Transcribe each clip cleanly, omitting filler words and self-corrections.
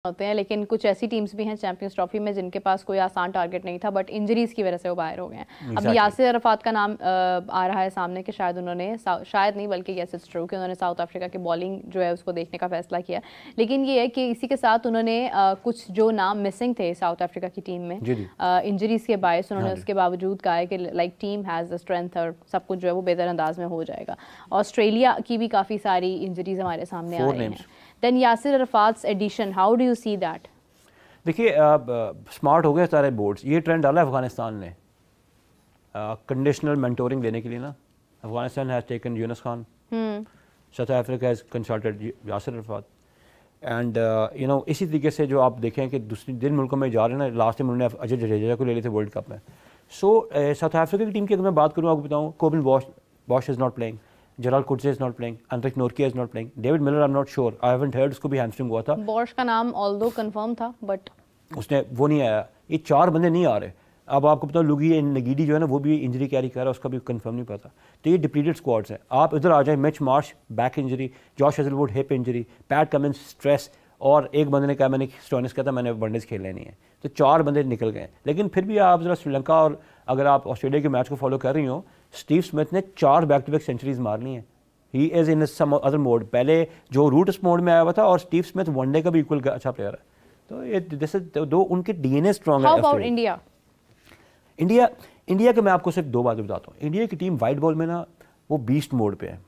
होते हैं, लेकिन कुछ ऐसी टीम्स भी हैं चैंपियंस ट्रॉफी में जिनके पास कोई आसान टारगेट नहीं था, बट इंजरीज की वजह से वो बाहर हो गए हैं। अब यासिर अरफात का नाम आ रहा है सामने कि शायद उन्होंने, शायद नहीं बल्कि यस इट्स ट्रू कि उन्होंने साउथ अफ्रीका की बॉलिंग जो है उसको देखने का फैसला किया। लेकिन ये है कि इसी के साथ उन्होंने कुछ जो नाम मिसिंग थे साउथ अफ्रीका की टीम में इंजरीज के बायस, उन्होंने उसके बावजूद कहा है कि like team has the strength और सब कुछ जो है वो बेहतर अंदाज में हो जाएगा। ऑस्ट्रेलिया की भी काफ़ी सारी इंजरीज हमारे सामने आ रही हैं। Then Yasir Arafat's addition, how do you see that? देखिए स्मार्ट हो गए सारे बोर्ड्स, ये ट्रेंड डाला है अफगानिस्तान ने कंडीशनल मेंटोरिंग देने के लिए ना। Afghanistan has taken Younis Khan, South Africa has consulted Yasir Arafat and you know इसी तरीके से जो आप देखें कि दूसरी जिन मुल्कों में जा रहे हैं ना, लास्ट टाइम उन्होंने अजय जडेजा को ले लिए थे वर्ल्ड कप में। सो साउथ अफ्रीका की टीम की अगर मैं बात करूँ, आपको बताऊँ, Corbin Bosch is not playing, Gerald Coetzee is not playing, Anrich Nortje is not playing, David Miller I am not sure, I haven't heard, उसको भी हैमस्ट्रिंग हुआ था। बॉश का नाम ऑल्दो कंफर्म था बट उसने वो नहीं आया। ये 4 बंदे नहीं आ रहे। अब आपको पता लुगी नगीडी जो है ना, वो भी इंजरी कैरी कर रहा है, उसका भी कंफर्म नहीं पता। तो ये डिप्लीटेड स्क्वाड्स हैं। आप इधर आ जाए, Mitch Marsh back injury, Josh Hazlewood hip injury, PAT Cummins stress, और एक बंदे ने कहा मैंने स्टोनिस कहता मैंने वनडेज खेलने नहीं है। तो 4 बंदे निकल गए। लेकिन फिर भी आप जरा श्रीलंका और अगर आप ऑस्ट्रेलिया के मैच को फॉलो कर रही हो, स्टीव स्मिथ ने 4 बैक टू बैक सेंचुरीज मारनी है। He is in some other mode. पहले जो रूट मोड में आया हुआ था, और स्टीव स्मिथ वनडे का भी इक्वल अच्छा प्लेयर है। तो ये जैसे दो उनके डीएनए स्ट्रॉन्ग है। हाउ अबाउट इंडिया के मैं आपको सिर्फ 2 बातें बताता हूँ। इंडिया की टीम वाइट बॉल में ना वो बीस्ट मोड पे है।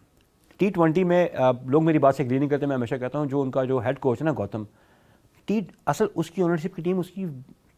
T20 में लोग मेरी बात से एग्री नहीं करते, मैं हमेशा कहता हूँ जो उनका जो हेड कोच है ना गौतम, असल उसकी ओनरशिप की टीम उसकी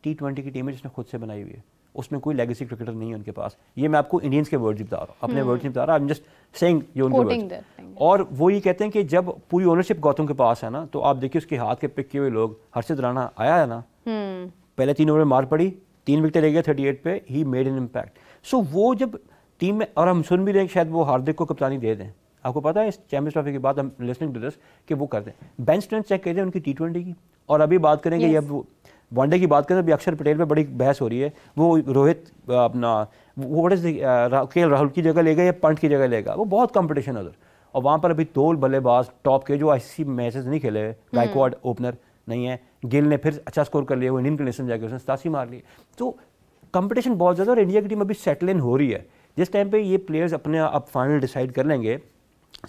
T20 की टीम है जिसने खुद से बनाई हुई है। उसमें कोई लेगेसी क्रिकेटर नहीं है उनके पास। ये मैं आपको इंडियंस के वर्ड्स बता रहा हूँ, अपने वर्ड्स नहीं बता रहा, आई एम जस्ट सेइंग ये उनके वर्ड्स। और वो ये कहते हैं कि जब पूरी ओनरशिप गौतम के पास है ना, तो आप देखिए उसके हाथ के पिक किए हुए लोग, हर्षित राणा आया है ना, पहले 3 ओवर में मार पड़ी, 3 विकेटें ले गए 38 पे, ही मेड एन इम्पैक्ट। सो वो जब टीम में, और हम सुन भी रहे हैं शायद वो हार्दिक को कप्तानी दे दें। आपको पता है इस चैंपियंस ट्रॉफी के बाद हम लिसनिंग टू दिस कि वो कर दें। बेंच स्ट्रेंथ चेक कीजिए उनकी T20 की। और अभी बात करेंगे ये अब वनडे की बात करें, अभी अक्षर पटेल पे बड़ी बहस हो रही है। वो रोहित अपना व्हाट इज KL राहुल की जगह लेगा या पंट की जगह लेगा, वो बहुत कंपटीशन है उधर। और वहाँ पर अभी 2 बल्लेबाज टॉप के जो ICC मैचेस नहीं खेले, गायकवाड ओपनर नहीं है, गिल ने फिर अच्छा स्कोर कर लिया, वो इंडियन कंडीशन जाकर उसने 87 मार ली। तो कंपटीशन बहुत ज़्यादा, और इंडिया की टीम अभी सेटल इन हो रही है। जिस टाइम पे ये प्लेयर्स अपने आप फाइनल डिसाइड कर लेंगे,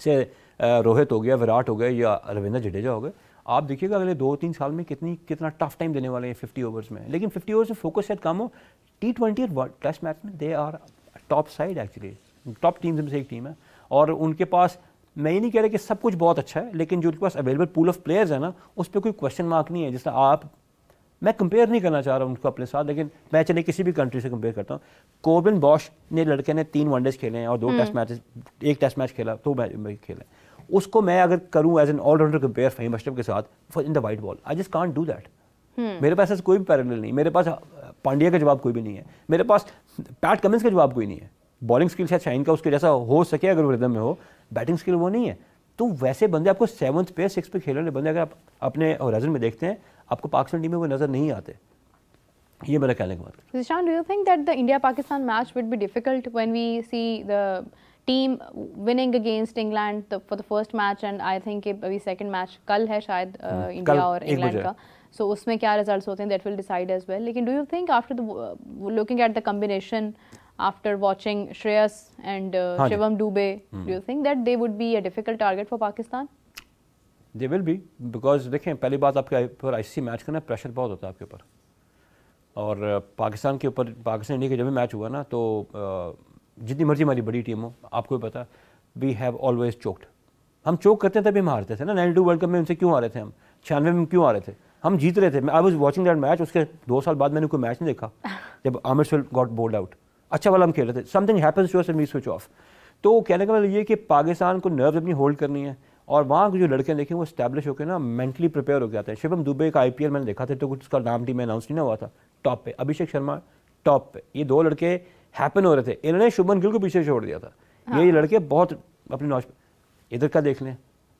से रोहित हो गया, विराट हो गए या रविंद्र जडेजा हो गए, आप देखिएगा अगले 2-3 साल में कितना टफ टाइम देने वाले हैं 50 ओवर्स में। लेकिन 50 ओवर्स में फोकस शायद कम हो। T20 और टेस्ट मैच में they are top side, actually top teams में से एक टीम है। और उनके पास, मैं ये नहीं कह रहा कि सब कुछ बहुत अच्छा है, लेकिन जो उनके पास अवेलेबल पूल ऑफ प्लेयर्स है ना, उस पर कोई क्वेश्चन मार्क नहीं है। जिससे आप, मैं कंपेयर नहीं करना चाह रहा हूँ उनको अपने साथ, लेकिन मैं चले किसी भी कंट्री से कंपेयर करता हूँ। कोबिन बॉश ने, लड़के ने 3 वनडेज खेले हैं और 2 टेस्ट मैचेस, 1 टेस्ट मैच खेला, 2 मैच खेले। उसको मैं अगर करूँ as an allrounder compare Faheem Ashraf के साथ in the white ball, I just can't do that. मेरे पास ऐसा कोई भी पैरेलल नहीं। मेरे पास पांड्या का जवाब कोई भी नहीं है, मेरे पास पैट कमिंस का जवाब कोई नहीं है। बॉलिंग स्किल शायद शाइन का उसके जैसा हो सके अगर वो रिदम में हो, बैटिंग स्किल वो नहीं है। तो वैसे बंदे आपको 7th पे 6th पे खेलने बंदे अगर आप अपने होराइजन में देखते हैं, आपको पाकिस्तान टीम में वो नजर नहीं आते। ये मेरा कहने का मतलब। Zishan, do you think that the India-Pakistan match would be difficult when we see the team winning against England for the first match, and I think अभी second match कल है शायद इंडिया और इंग्लैंड का, so उसमें क्या results होते हैं that will decide as well. लेकिन do you think after the looking at the combination, after watching Shreyas and Shivam Dube, do you think that they would be a difficult target for Pakistan? They will be, because देखें पहली बात आपके ऊपर ICC match का ना pressure बहुत होता है आपके ऊपर। और पाकिस्तान के ऊपर, पाकिस्तान इंडिया के जब भी मैच हुआ ना, तो जितनी मर्जी हमारी बड़ी टीम हो, आपको भी पता, वी हैव ऑलवेज चोक्ड। हम चोक करते हैं तभी हम हारते थे ना। 92 वर्ल्ड कप में उनसे क्यों हारे थे हम, 96 में क्यों हारे थे, हम जीत रहे थे। I was watching that match, उसके 2 साल बाद मैंने कोई मैच नहीं देखा जब आमिर गॉट बोल्ड आउट। अच्छा वाला हम खेल रहे थे, something happens to us and we switch off. तो कहने का मतलब ये कि पाकिस्तान को नर्व अपनी होल्ड करनी है, और वहाँ के जो लड़के देखें वो स्टैब्लिश होकर ना मेंटली प्रिपेयर हो जाते हैं। शिवम दुबे का IPL मैंने देखा था, तो कुछ उसका नाम टीम में अनाउंस नहीं हुआ था, टॉप पे। अभिषेक शर्मा टॉप पे, ये 2 लड़के हैपन हो रहे थे। इन्होंने शुभमन गिल को पीछे छोड़ दिया था। हाँ। ये लड़के बहुत अपनी नॉच, इधर का देख लें।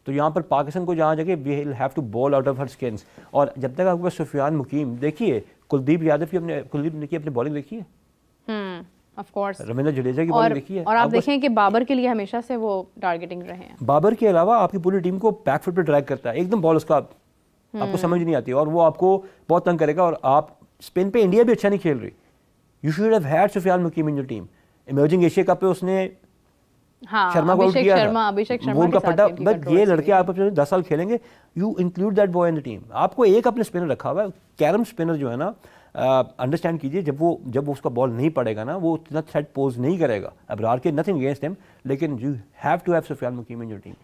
तो यहाँ पर पाकिस्तान को जहाँ जगह we will have to bowl out of her skins. और जब तक आपके पास सुफियान मुकीम, देखिए कुलदीप यादव की अपनी बॉलिंग देखी है, ऑफ कोर्स रविंद्र जडेजा की बॉलिंग देखी है। और आप देखें कि बाबर के लिए हमेशा से वो टारगेटिंग रहे हैं। बाबर के अलावा आपकी पूरी टीम को बैकफुट पे ड्रैग करता है, एकदम बॉल उसका आपको समझ नहीं आती और वो आपको बहुत तंग करेगा। और आप स्पिन पे इंडिया भी अच्छा नहीं खेल रही। You should have had Sufiyan Muqeem in your team. Emerging Asia cup पे उसने शर्मा को आउट किया था, वो उनका पट्टा। बट ये लड़के आप 10 साल खेलेंगे, you include that boy in the team. आपको एक अपने स्पिनर रखा हुआ है, कैरम स्पिनर जो है ना, अंडरस्टैंड कीजिए, जब उसका बॉल नहीं पड़ेगा ना, वो इतना थ्रेट पोज नहीं करेगा। अबरार के नथिंग अगेंस्ट हिम, लेकिन you have to have Sufiyan Muqeem in your team.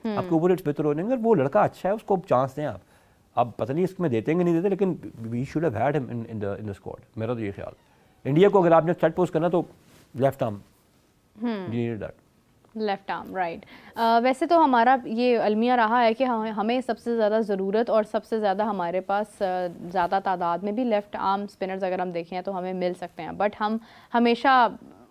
आपके ओवर हिट्स बेहतर हो जाएंगे। वो लड़का अच्छा है, उसको चांस दें आप पता नहीं इसमें देते हैं नहीं देते, लेकिन we should have had him in the squad. मेरा तो ये ख्याल। इंडिया को अगर आपने थ्रेट पोज करना तो left arm, needed that left arm, right. वैसे तो हमारा ये अलमिया रहा है कि हमें सबसे ज़्यादा ज़रूरत और सबसे ज़्यादा हमारे पास ज़्यादा तादाद में भी लेफ़्ट आर्म स्पिनर्स अगर हम देखें तो हमें मिल सकते हैं, बट हम हमेशा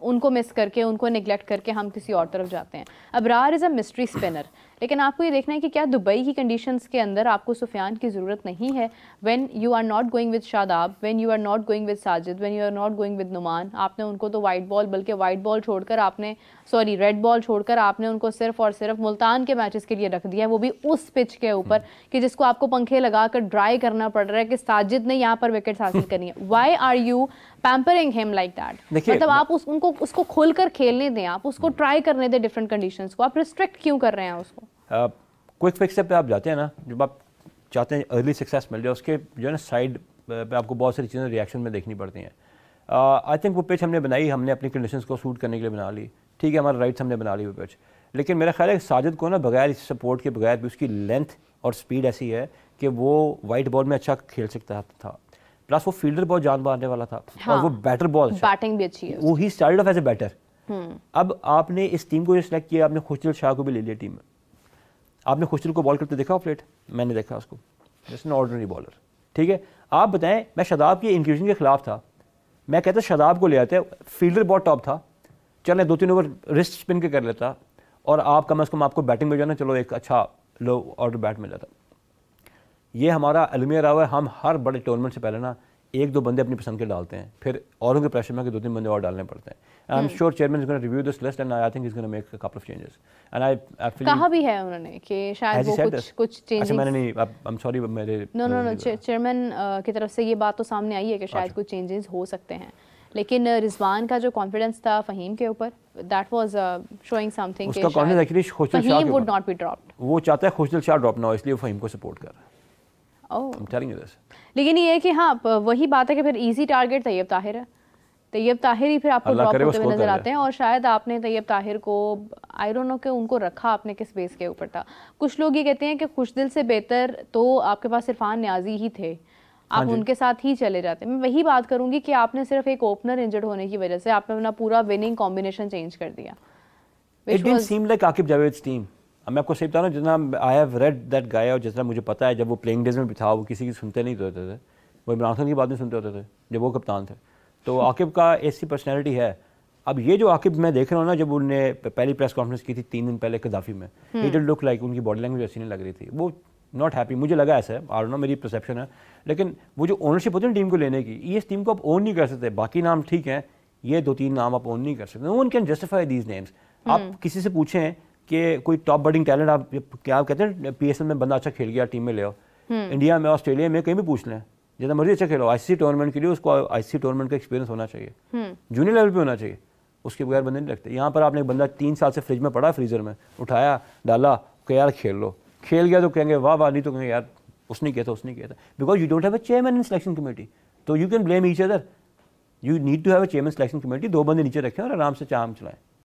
उनको मिस करके, उनको निगलेक्ट करके हम किसी और तरफ जाते हैं। Abrar is a mystery spinner, लेकिन आपको ये देखना है कि क्या दुबई की कंडीशंस के अंदर आपको सुफियान की ज़रूरत नहीं है। When you are not going with Shadab, when you are not going with Sajid, when you are not going with Noman, आपने उनको तो वाइट बॉल, बल्कि वाइट बॉल छोड़कर आपने रेड बॉल छोड़कर आपने उनको सिर्फ और सिर्फ मुल्तान के मैचेस के लिए रख दिया है, वो भी उस पिच के ऊपर कि जिसको आपको पंखे लगाकर ड्राई करना पड़ रहा है कि साजिद ने यहाँ पर विकेट हासिल करनी है। Why are you pampering him like that? मतलब आप उसको खुलकर खेलने दें, आप उसको ट्राई करने दें डिफरेंट कंडीशंस को, आप रिस्ट्रिक्ट क्यों कर रहे हैं उसको? क्विक फिक्स पे आप जाते हैं ना, जब आप चाहते हैं अर्ली सक्सेस मिल जाए, उसके जो है ना साइड पे आपको बहुत सारी चीज़ें रिएक्शन में देखनी पड़ती हैं। आई थिंक वो पिच हमने बनाई, हमने अपनी कंडीशंस को सूट करने के लिए बना ली, ठीक है, हमारा राइट्स हमने बना ली वो पिच। लेकिन मेरा ख्याल है साजिद को ना बगैर इस सपोर्ट के बगैर भी उसकी लेंथ और स्पीड ऐसी है कि वो वाइट बॉल में अच्छा खेल सकता था। प्लस वो फील्डर बहुत जान मारने वाला था। हाँ, और वो बैटर बहुत अच्छा, बैटिंग भी अच्छी है, वो he started off as a batter. अब आपने इस टीम को जो सिलेक्ट किया, आपने खुशदिल शाह को भी ले लिया टीम में। आपने खुशदिल को बॉल करते देखा प्लेट? मैंने देखा उसको, जैसे एन ऑर्डिनरी बॉलर, ठीक है। आप बताएं, मैं शादाब की इंक्लूजन के खिलाफ था। मैं कहता शादाब को ले आते, फील्डर बहुत टॉप था, चलें 2-3 ओवर रिस्ट स्पिन के कर लेता और आप कम अज़ कम आपको बैटिंग में जो है ना, चलो एक अच्छा लो ऑर्डर बैट मिल जाता। ये हमारा अलमिया रहा है, हम हर बड़े टूर्नामेंट से पहले ना 1-2 बंदे अपनी पसंद के डालते हैं, फिर औरों के प्रेशर में 2-3 बंदे और डालने पड़ते हैं। I am sure chairman is gonna review this list and I think he is gonna make a couple of changes. And I कहा भी है उन्होंने कि शायद वो कुछ चेंजेस। अच्छा, मैंने नहीं, आई एम सॉरी, मेरे नो चेयरमैन की तरफ से ये बात तो सामने आई है कि शायद कुछ चेंजेस हो सकते हैं, लेकिन रिजवान का जो कॉन्फिडेंस था फ़हीम के ऊपर, दैट वाज शोइंग समथिंग, उसका confidence actually Khushdil Shah Faheem would not be dropped. वो चाहता है खुशदिल शाह ड्रॉप ना हो, इसलिए वो फ़हीम को सपोर्ट कर रहा है। I'm telling you this. लेकिन ये है कि हाँ, वही बात है कि फिर इजी टारगेट तैयब ताहिर है। तैयब ताहिर ही फिर आपको ड्रॉप होते हुए नजर आते हैं, और शायद आपने तैयब ताहिर को, आई डोंट नो कि उनको रखा आपने किस बेस के ऊपर था। कुछ लोग ये कहते हैं कि खुशदिल से बेहतर तो आपके पास इरफान न्याजी ही थे, आप उनके साथ ही चले जाते। मैं वही बात करूंगी कि आपने सिर्फ एक ओपनर इंजर्ड होने की वजह से आपने अपना पूरा विनिंग कॉम्बिनेशन चेंज कर दिया। It didn't seem like Aaqib Javed's टीम। मैं आपको सही बता रहा हूँ, जितना I have read that guy, और जितना मुझे पता है, जब वो प्लेइंग डेज में भी था, वो किसी की सुनते नहीं होते थे, वो इमरान खान की बात नहीं सुनते होते थे जब वो कप्तान थे। तो आकिब का ऐसी पर्सनैलिटी है। अब ये जो आकिब मैं देख रहा हूँ ना, जब उन्होंने पहली प्रेस कॉन्फ्रेंस की थी 3 दिन पहले कदाफी में, इट डिड लुक लाइक उनकी बॉडी लैंग्वेज अच्छी नहीं लग रही थी, वो नॉट हैप्पी, मुझे लगा ऐसा है, आई डोंट नो, मेरी परसेप्शन है। लेकिन वो जो ओनरशिप होती है ना टीम को लेने की, ये इस टीम को आप ओन नहीं कर सकते। बाकी नाम ठीक हैं, ये 2-3 नाम आप ओन नहीं कर सकते। No one can justify these names. आप किसी से पूछें कि कोई टॉप बर्डिंग टैलेंट, आप क्या आप कहते हैं PSL में बंदा अच्छा खेल गया, टीम में ले आओ, इंडिया में, ऑस्ट्रेलिया में, कहीं भी पूछ लें, जितना मर्जी अच्छा खेलो, ICC टूर्नामेंट के लिए उसको ICC टूर्नामेंट का एक्सपीरियंस होना चाहिए, जूनियर लेवल पे होना चाहिए, उसके बगैर बंदे नहीं लगते। यहाँ पर आपने एक बंदा 3 साल से फ्रिज में पड़ा, फ्रीजर में उठाया, डाला, कि यार खेल लो, खेल गया तो कहेंगे वाह वाह, नहीं तो कहेंगे यार उसने किया था, उसने किया था, because you don't have a chairman in selection committee. तो you can blame each other, you need to have a chairman selection committee. 2 बंदे नीचे रखें और आराम से चाम चलाएं।